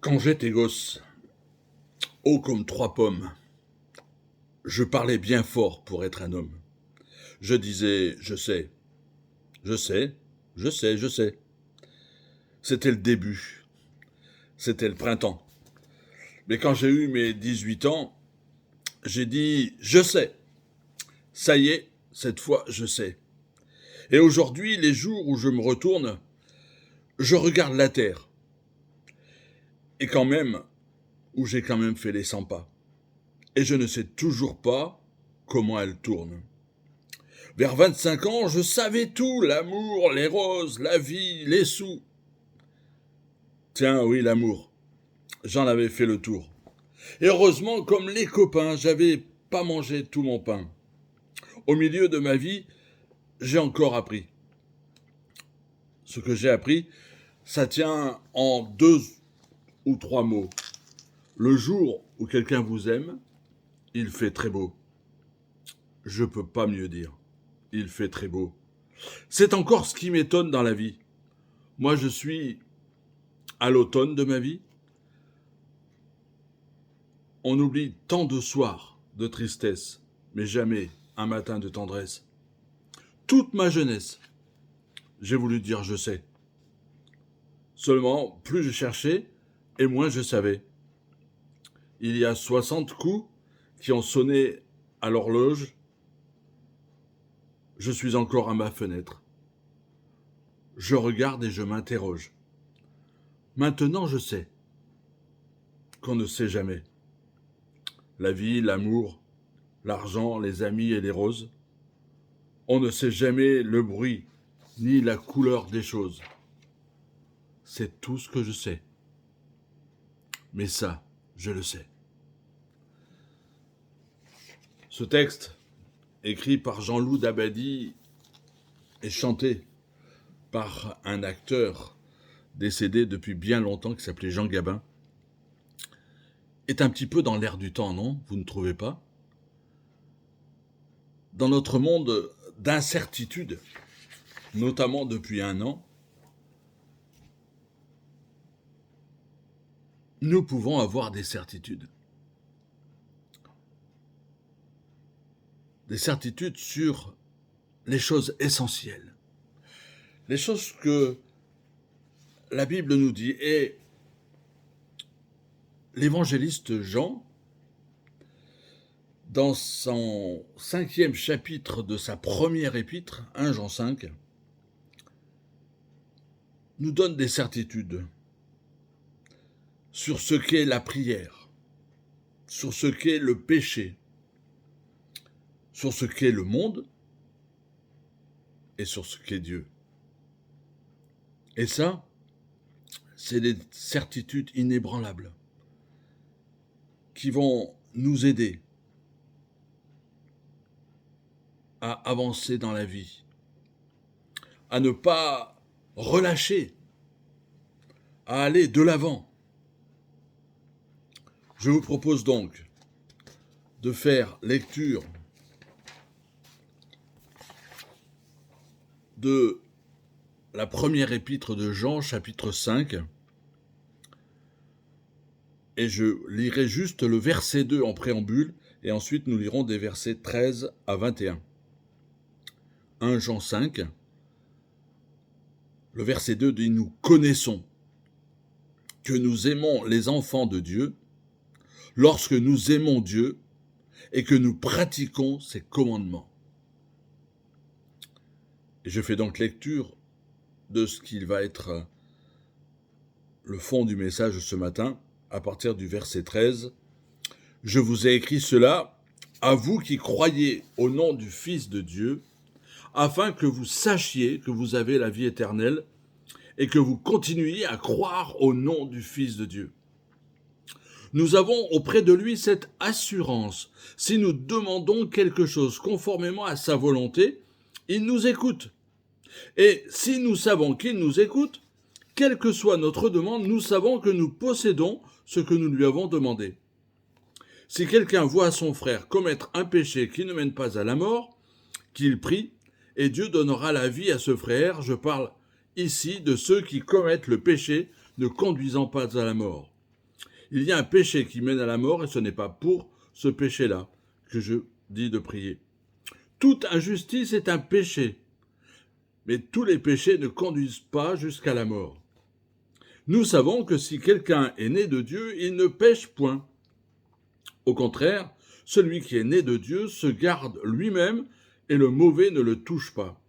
Quand j'étais gosse, haut comme 3 pommes, je parlais bien fort pour être un homme. Je disais je sais, je sais, je sais, je sais. C'était le début, c'était le printemps. Mais quand j'ai eu mes 18 ans, j'ai dit je sais. Ça y est, cette fois je sais. Et aujourd'hui, les jours où je me retourne, je regarde la terre. Et quand même, où j'ai quand même fait les 100 pas. Et je ne sais toujours pas comment elle tourne. Vers 25 ans, je savais tout, l'amour, les roses, la vie, les sous. Tiens, oui, l'amour. J'en avais fait le tour. Et heureusement, comme les copains, j'avais pas mangé tout mon pain. Au milieu de ma vie, j'ai encore appris. Ce que j'ai appris, ça tient en 2 ou 3 mots. Le jour où quelqu'un vous aime, il fait très beau. Je peux pas mieux dire. Il fait très beau. C'est encore ce qui m'étonne dans la vie. Moi, je suis à l'automne de ma vie. On oublie tant de soirs de tristesse, mais jamais un matin de tendresse. Toute ma jeunesse, j'ai voulu dire je sais. Seulement, plus je cherchais, et moins je savais. Il y a 60 coups qui ont sonné à l'horloge. Je suis encore à ma fenêtre. Je regarde et je m'interroge. Maintenant, je sais qu'on ne sait jamais. La vie, l'amour, l'argent, les amis et les roses. On ne sait jamais le bruit ni la couleur des choses. C'est tout ce que je sais. Mais ça, je le sais. Ce texte, écrit par Jean-Loup Dabadi et chanté par un acteur décédé depuis bien longtemps qui s'appelait Jean Gabin, est un petit peu dans l'air du temps, non? Vous ne trouvez pas? Dans notre monde d'incertitude, notamment depuis un an, nous pouvons avoir des certitudes. Des certitudes sur les choses essentielles. Les choses que la Bible nous dit. Et l'évangéliste Jean, dans son 5e chapitre de sa première épître, 1 Jean 5, nous donne des certitudes sur ce qu'est la prière, sur ce qu'est le péché, sur ce qu'est le monde et sur ce qu'est Dieu. Et ça, c'est des certitudes inébranlables qui vont nous aider à avancer dans la vie, à ne pas relâcher, à aller de l'avant. Je vous propose donc de faire lecture de la première épître de Jean, chapitre 5, et je lirai juste le verset 2 en préambule, et ensuite nous lirons des versets 13 à 21. 1 Jean 5, le verset 2 dit « Nous connaissons que nous aimons les enfants de Dieu lorsque nous aimons Dieu et que nous pratiquons ses commandements. » Et je fais donc lecture de ce qu'il va être le fond du message ce matin, à partir du verset 13. « Je vous ai écrit cela, à vous qui croyez au nom du Fils de Dieu, afin que vous sachiez que vous avez la vie éternelle et que vous continuiez à croire au nom du Fils de Dieu. Nous avons auprès de lui cette assurance. Si nous demandons quelque chose conformément à sa volonté, il nous écoute. Et si nous savons qu'il nous écoute, quelle que soit notre demande, nous savons que nous possédons ce que nous lui avons demandé. Si quelqu'un voit son frère commettre un péché qui ne mène pas à la mort, qu'il prie, et Dieu donnera la vie à ce frère. Je parle ici de ceux qui commettent le péché ne conduisant pas à la mort. Il y a un péché qui mène à la mort et ce n'est pas pour ce péché-là que je dis de prier. Toute injustice est un péché, mais tous les péchés ne conduisent pas jusqu'à la mort. Nous savons que si quelqu'un est né de Dieu, il ne pêche point. Au contraire, celui qui est né de Dieu se garde lui-même et le mauvais ne le touche pas.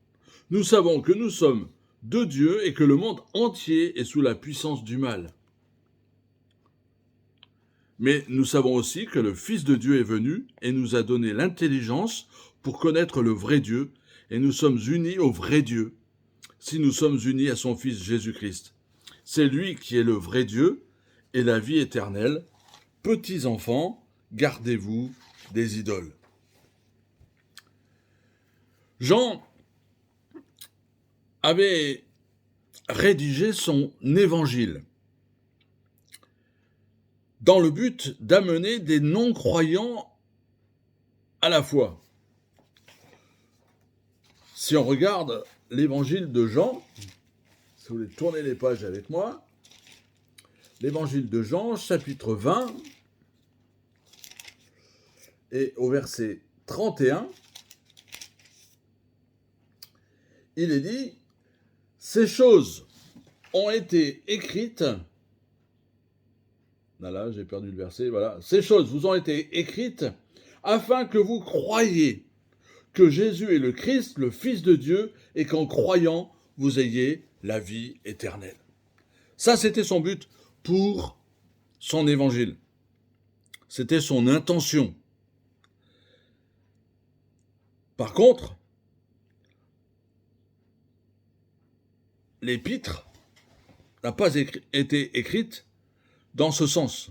Nous savons que nous sommes de Dieu et que le monde entier est sous la puissance du mal. Mais nous savons aussi que le Fils de Dieu est venu et nous a donné l'intelligence pour connaître le vrai Dieu, et nous sommes unis au vrai Dieu, si nous sommes unis à son Fils Jésus-Christ. C'est lui qui est le vrai Dieu et la vie éternelle. Petits enfants, gardez-vous des idoles. Jean avait rédigé son évangile dans le but d'amener des non-croyants à la foi. Si on regarde l'évangile de Jean, si vous voulez tourner les pages avec moi, l'évangile de Jean, chapitre 20, et au verset 31, il est dit « Ces choses ont été écrites » Là, j'ai perdu le verset, voilà. « Ces choses vous ont été écrites afin que vous croyiez que Jésus est le Christ, le Fils de Dieu, et qu'en croyant, vous ayez la vie éternelle. » Ça, c'était son but pour son évangile. C'était son intention. Par contre, l'épître n'a pas été écrite dans ce sens.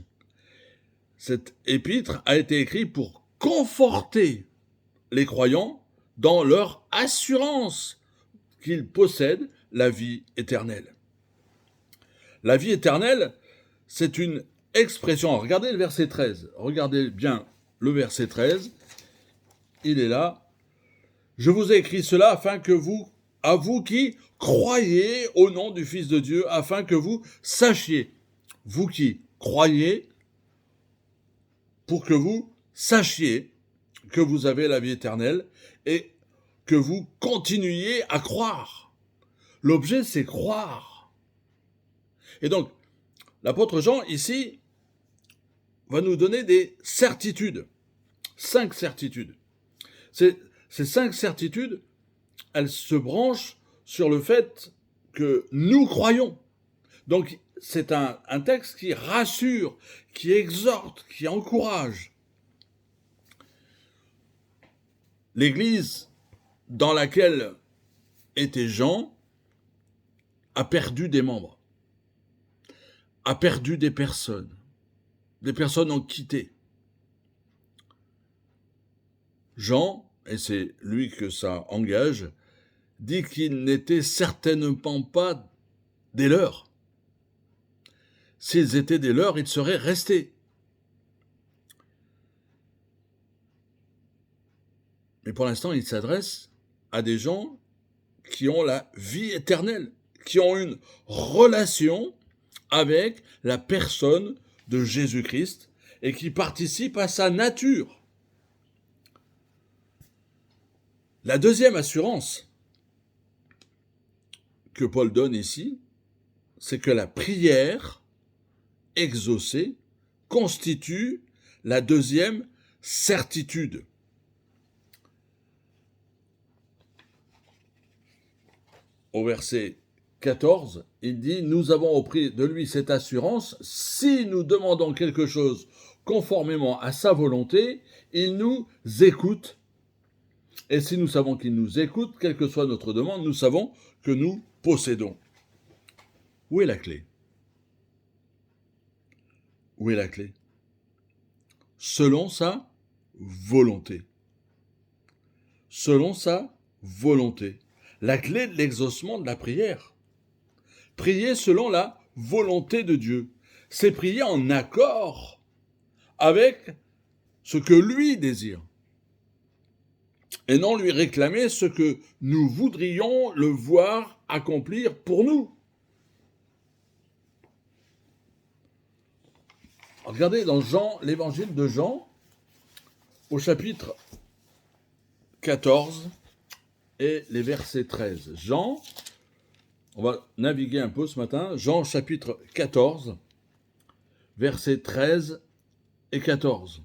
Cette épître a été écrite pour conforter les croyants dans leur assurance qu'ils possèdent la vie éternelle. La vie éternelle, c'est une expression. Regardez le verset 13. Regardez bien le verset 13. Il est là. « Je vous ai écrit cela afin que à vous qui croyez au nom du Fils de Dieu, afin que vous sachiez. » Vous qui croyez, pour que vous sachiez que vous avez la vie éternelle et que vous continuiez à croire. L'objet, c'est croire. Et donc, l'apôtre Jean, ici, va nous donner des certitudes. 5 certitudes. Ces 5 certitudes, elles se branchent sur le fait que nous croyons. Donc, c'est un texte qui rassure, qui exhorte, qui encourage. L'Église dans laquelle était Jean a perdu des membres, a perdu des personnes ont quitté. Jean, et c'est lui que ça engage, dit qu'il n'était certainement pas des leurs. S'ils étaient des leurs, ils seraient restés. Mais pour l'instant, il s'adresse à des gens qui ont la vie éternelle, qui ont une relation avec la personne de Jésus-Christ et qui participent à sa nature. La deuxième assurance que Paul donne ici, c'est que la prière exaucée constitue la deuxième certitude. Au verset 14, il dit « Nous avons auprès de lui cette assurance, si nous demandons quelque chose conformément à sa volonté, il nous écoute. Et si nous savons qu'il nous écoute, quelle que soit notre demande, nous savons que nous possédons. » Où est la clé ? Où est la clé ? Selon sa volonté. Selon sa volonté. La clé de l'exaucement de la prière. Prier selon la volonté de Dieu. C'est prier en accord avec ce que lui désire. Et non lui réclamer ce que nous voudrions le voir accomplir pour nous. Regardez dans Jean, l'évangile de Jean, au chapitre 14 et les versets 13. Jean, on va naviguer un peu ce matin, Jean chapitre 14, versets 13 et 14.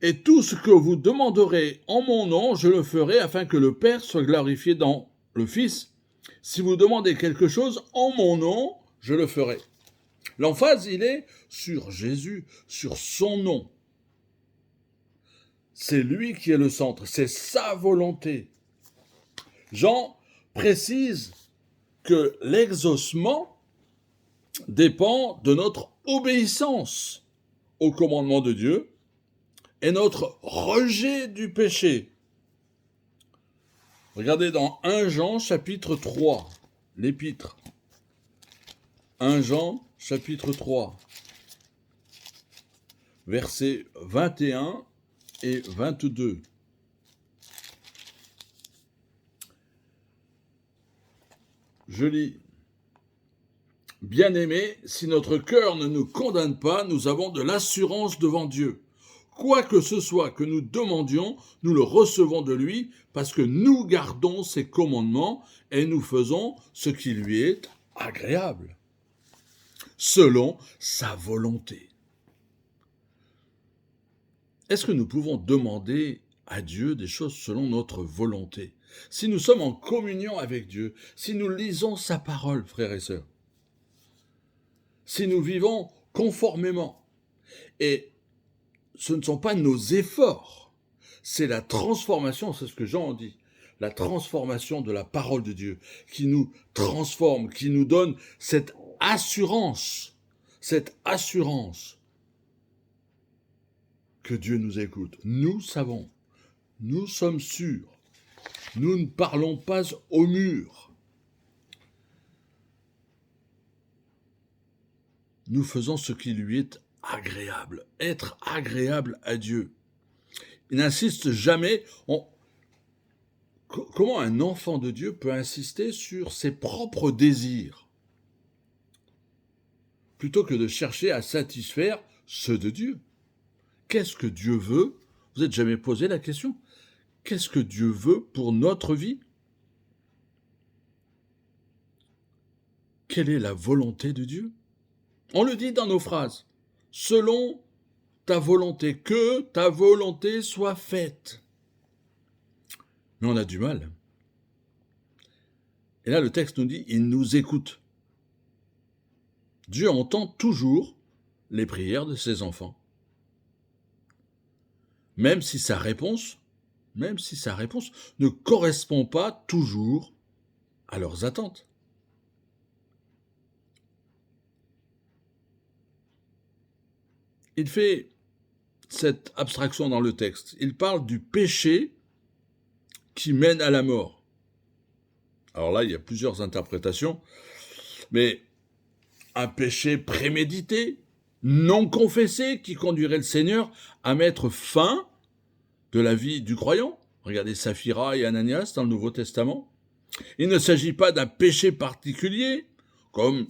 Et tout ce que vous demanderez en mon nom, je le ferai afin que le Père soit glorifié dans le Fils. Si vous demandez quelque chose en mon nom, je le ferai. L'emphase, il est sur Jésus, sur son nom. C'est lui qui est le centre, c'est sa volonté. Jean précise que l'exaucement dépend de notre obéissance au commandement de Dieu et notre rejet du péché. Regardez dans 1 Jean chapitre 3, l'épître. 1 Jean chapitre 3, versets 21 et 22. Je lis. Bien-aimés, si notre cœur ne nous condamne pas, nous avons de l'assurance devant Dieu. Quoi que ce soit que nous demandions, nous le recevons de lui parce que nous gardons ses commandements et nous faisons ce qui lui est agréable, selon sa volonté. Est-ce que nous pouvons demander à Dieu des choses selon notre volonté? Si nous sommes en communion avec Dieu, si nous lisons sa parole, frères et sœurs, si nous vivons conformément, et ce ne sont pas nos efforts, c'est la transformation, c'est ce que Jean dit, la transformation de la parole de Dieu, qui nous transforme, qui nous donne cette assurance que Dieu nous écoute. Nous savons, nous sommes sûrs, nous ne parlons pas au mur. Nous faisons ce qui lui est agréable, être agréable à Dieu. Il n'insiste jamais. Comment un enfant de Dieu peut insister sur ses propres désirs plutôt que de chercher à satisfaire ceux de Dieu? Qu'est-ce que Dieu veut? Vous n'êtes jamais posé la question? Qu'est-ce que Dieu veut pour notre vie? Quelle est la volonté de Dieu? On le dit dans nos phrases. Selon ta volonté, que ta volonté soit faite. Mais on a du mal. Et là, le texte nous dit, il nous écoute. Dieu entend toujours les prières de ses enfants. Même si sa réponse ne correspond pas toujours à leurs attentes. Il fait cette abstraction dans le texte. Il parle du péché qui mène à la mort. Alors là, il y a plusieurs interprétations, mais un péché prémédité, non confessé, qui conduirait le Seigneur à mettre fin de la vie du croyant. Regardez Saphira et Ananias dans le Nouveau Testament. Il ne s'agit pas d'un péché particulier, comme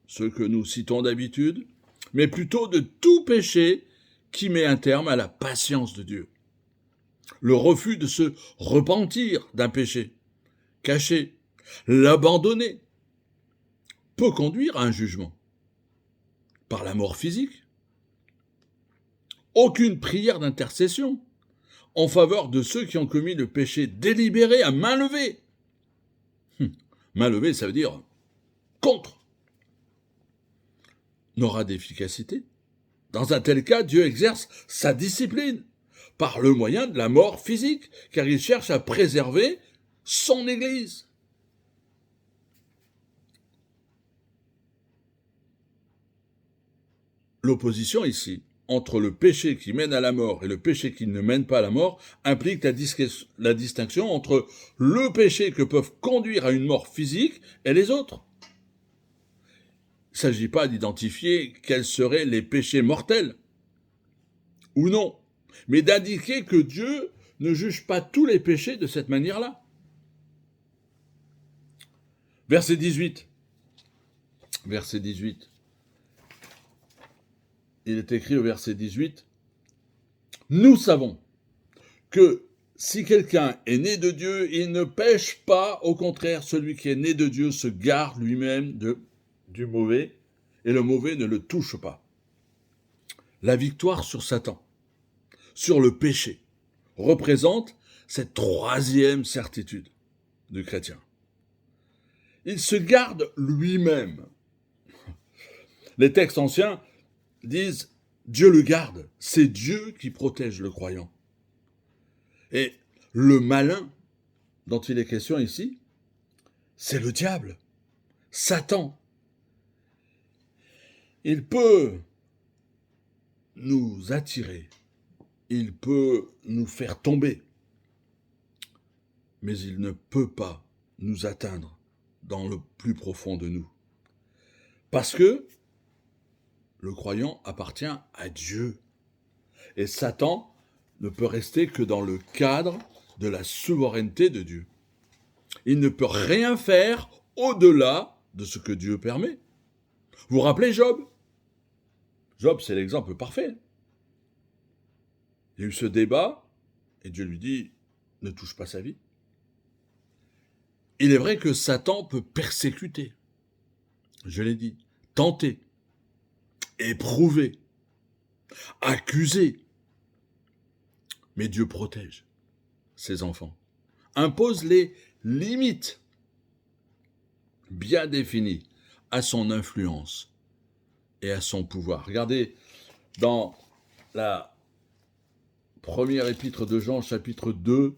ceux que nous citons d'habitude, mais plutôt de tout péché qui met un terme à la patience de Dieu. Le refus de se repentir d'un péché caché, l'abandonner, peut conduire à un jugement par la mort physique. Aucune prière d'intercession en faveur de ceux qui ont commis le péché délibéré à main levée. Main levée, ça veut dire contre. N'aura d'efficacité. Dans un tel cas, Dieu exerce sa discipline par le moyen de la mort physique, car il cherche à préserver son Église. L'opposition ici entre le péché qui mène à la mort et le péché qui ne mène pas à la mort implique la distinction entre le péché que peuvent conduire à une mort physique et les autres. Il ne s'agit pas d'identifier quels seraient les péchés mortels, ou non, mais d'indiquer que Dieu ne juge pas tous les péchés de cette manière-là. Verset 18. il est écrit au verset 18, « Nous savons que si quelqu'un est né de Dieu, il ne pêche pas, au contraire, celui qui est né de Dieu se garde lui-même du mauvais, et le mauvais ne le touche pas. » La victoire sur Satan, sur le péché, représente cette troisième certitude du chrétien. Il se garde lui-même. Les textes anciens disent « Dieu le garde », c'est Dieu qui protège le croyant. Et le malin dont il est question ici, c'est le diable, Satan. Il peut nous attirer, il peut nous faire tomber, mais il ne peut pas nous atteindre dans le plus profond de nous. Parce que le croyant appartient à Dieu. Et Satan ne peut rester que dans le cadre de la souveraineté de Dieu. Il ne peut rien faire au-delà de ce que Dieu permet. Vous vous rappelez Job ? Job, c'est l'exemple parfait. Il y a eu ce débat, et Dieu lui dit, ne touche pas sa vie. Il est vrai que Satan peut persécuter, je l'ai dit, tenter, éprouver, accuser. Mais Dieu protège ses enfants, impose les limites bien définies à son influence et à son pouvoir. Regardez dans la première épître de Jean, chapitre 2,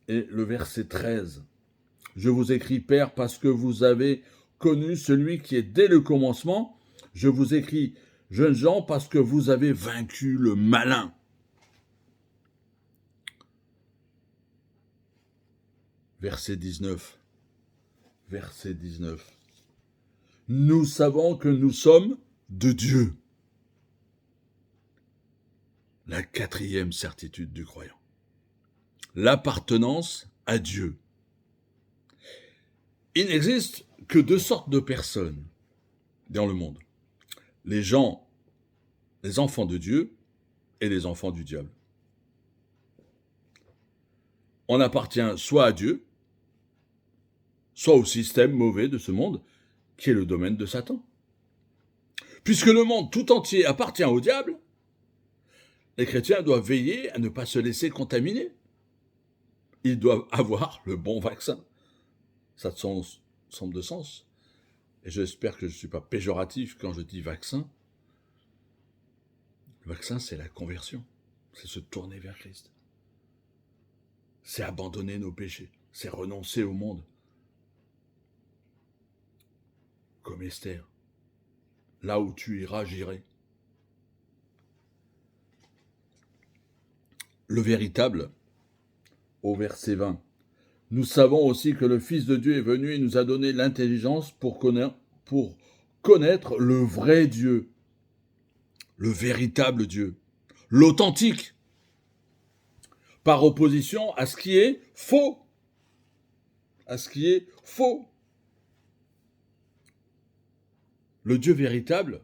et le verset 13. « Je vous écris, Père, parce que vous avez connu celui qui est dès le commencement. Je vous écris, jeunes gens, parce que vous avez vaincu le malin. » Verset 19. Verset 19. « Nous savons que nous sommes de Dieu. » La quatrième certitude du croyant. L'appartenance à Dieu. Il n'existe que deux sortes de personnes dans le monde. Les enfants de Dieu et les enfants du diable. On appartient soit à Dieu, soit au système mauvais de ce monde, qui est le domaine de Satan. Puisque le monde tout entier appartient au diable, les chrétiens doivent veiller à ne pas se laisser contaminer. Ils doivent avoir le bon vaccin. Ça semble de sens. Et j'espère que je ne suis pas péjoratif quand je dis vaccin. Le vaccin, c'est la conversion. C'est se tourner vers Christ. C'est abandonner nos péchés. C'est renoncer au monde. Comme Esther. Là où tu iras, j'irai. Le véritable, au verset 20. Nous savons aussi que le Fils de Dieu est venu et nous a donné l'intelligence pour connaître le vrai Dieu, le véritable Dieu, l'authentique, par opposition à ce qui est faux. À ce qui est faux. Le Dieu véritable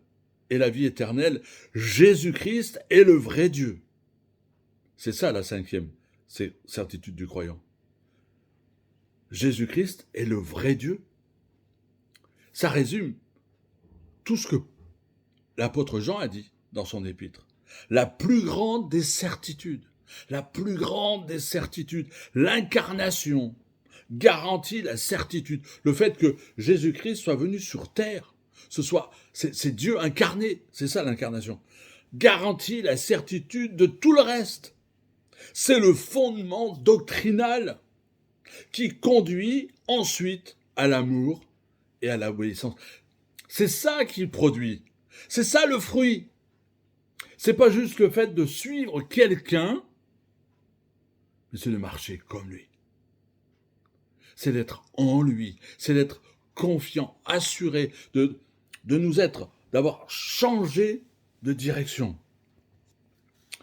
est la vie éternelle. Jésus-Christ est le vrai Dieu. C'est ça la cinquième certitude du croyant. Jésus-Christ est le vrai Dieu. Ça résume tout ce que l'apôtre Jean a dit dans son épître. La plus grande des certitudes, l'incarnation garantit la certitude. Le fait que Jésus-Christ soit venu sur terre, c'est Dieu incarné, c'est ça l'incarnation, garantit la certitude de tout le reste. C'est le fondement doctrinal qui conduit ensuite à l'amour et à l'obéissance. C'est ça qu'il produit. C'est ça le fruit. C'est pas juste le fait de suivre quelqu'un, mais c'est de marcher comme lui. C'est d'être en lui, c'est d'être confiant, assuré, d'avoir changé de direction.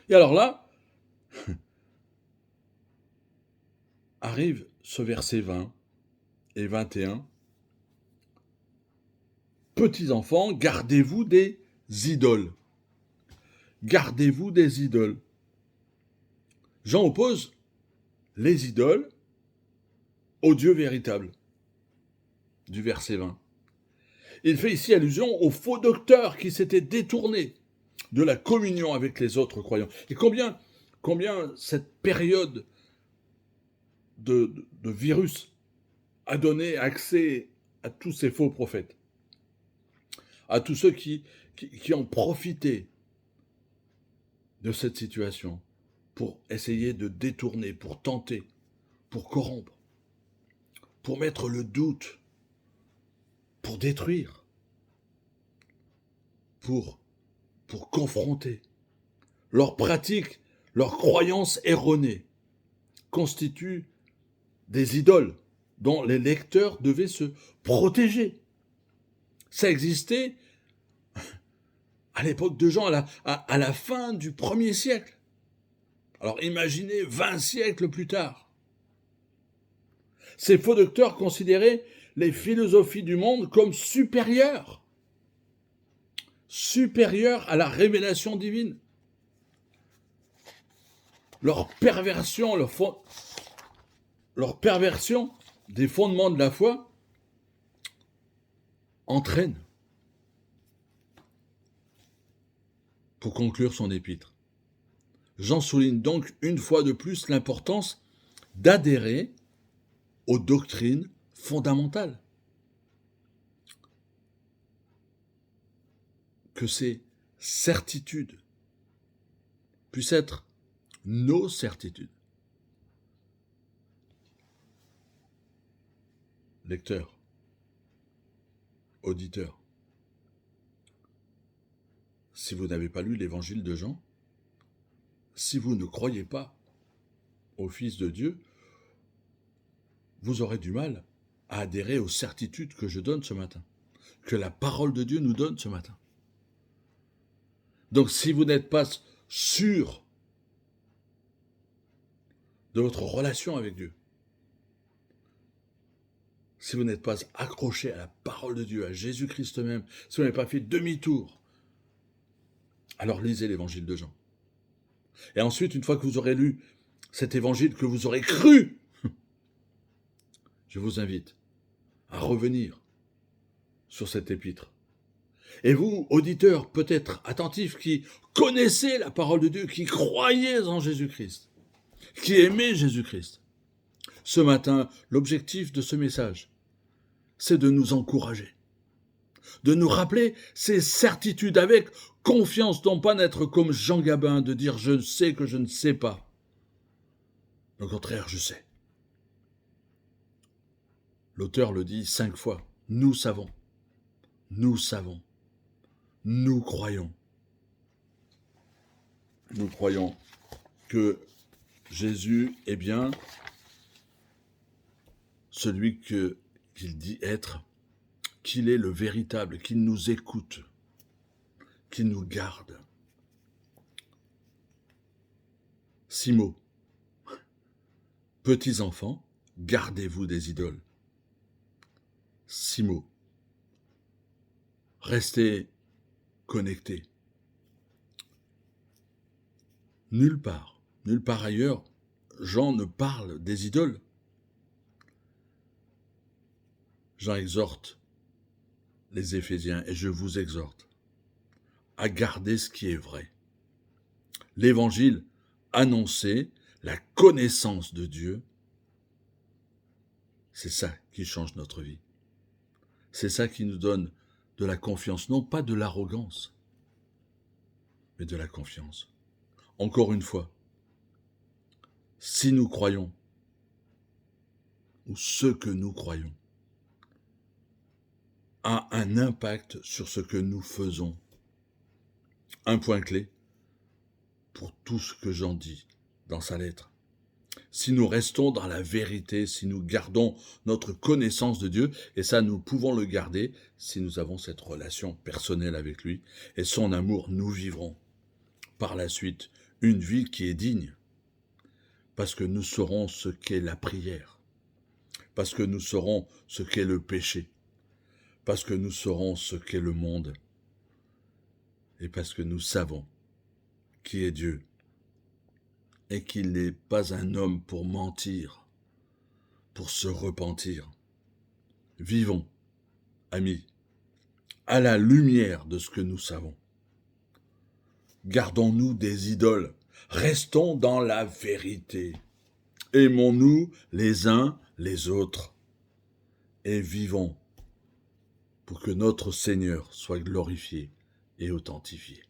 Et alors là, arrive ce verset 20 et 21. Petits enfants, gardez-vous des idoles. gardez-vous des idoles. Jean oppose les idoles au Dieu véritable, du verset 20. Il fait ici allusion aux faux docteurs qui s'étaient détournés de la communion avec les autres croyants. Et combien cette période de virus a donné accès à tous ces faux prophètes, à tous ceux qui ont profité de cette situation pour essayer de détourner, pour tenter, pour corrompre, pour mettre le doute, pour détruire, pour confronter. Leurs pratiques, leurs croyances erronées constituent des idoles dont les lecteurs devaient se protéger. Ça existait à l'époque de Jean, à la fin du 1er siècle. Alors imaginez 20 siècles plus tard. Ces faux docteurs considéraient les philosophies du monde comme supérieures à la révélation divine. Leur perversion des fondements de la foi entraîne, pour conclure son épître. Jean souligne donc une fois de plus l'importance d'adhérer aux doctrines fondamentales. Que ces certitudes puissent être nos certitudes. Lecteurs, auditeurs, si vous n'avez pas lu l'évangile de Jean, si vous ne croyez pas au Fils de Dieu, vous aurez du mal à adhérer aux certitudes que je donne ce matin, que la parole de Dieu nous donne ce matin. Donc si vous n'êtes pas sûr de votre relation avec Dieu, si vous n'êtes pas accroché à la parole de Dieu, à Jésus-Christ même, si vous n'avez pas fait demi-tour, alors lisez l'évangile de Jean. Et ensuite, une fois que vous aurez lu cet évangile, que vous aurez cru, je vous invite à revenir sur cet épître. Et vous, auditeurs, peut-être attentifs, qui connaissez la parole de Dieu, qui croyez en Jésus-Christ, qui aimez Jésus-Christ, ce matin, l'objectif de ce message, c'est de nous encourager, de nous rappeler ces certitudes avec confiance, non pas d'être comme Jean Gabin, de dire « je sais que je ne sais pas ». Au contraire, je sais. L'auteur le dit 5 fois, nous savons, nous savons, nous croyons. Nous croyons que Jésus est bien celui qu'il dit être, qu'il est le véritable, qu'il nous écoute, qu'il nous garde. 6 mots. Petits enfants, gardez-vous des idoles. 6 mots. Restez connectés. Nulle part ailleurs, Jean ne parle des idoles. Jean exhorte les Éphésiens, et je vous exhorte à garder ce qui est vrai. L'évangile annonçait la connaissance de Dieu, c'est ça qui change notre vie. C'est ça qui nous donne de la confiance, non pas de l'arrogance, mais de la confiance. Encore une fois, si nous croyons, ou ce que nous croyons, a un impact sur ce que nous faisons. Un point clé pour tout ce que Jean dit dans sa lettre. Si nous restons dans la vérité, si nous gardons notre connaissance de Dieu, et ça nous pouvons le garder si nous avons cette relation personnelle avec lui, et son amour, nous vivrons par la suite une vie qui est digne, parce que nous saurons ce qu'est la prière, parce que nous saurons ce qu'est le péché, parce que nous saurons ce qu'est le monde, et parce que nous savons qui est Dieu, et qu'il n'est pas un homme pour mentir, pour se repentir. Vivons, amis, à la lumière de ce que nous savons. Gardons-nous des idoles, restons dans la vérité. Aimons-nous les uns les autres et vivons pour que notre Seigneur soit glorifié et authentifié.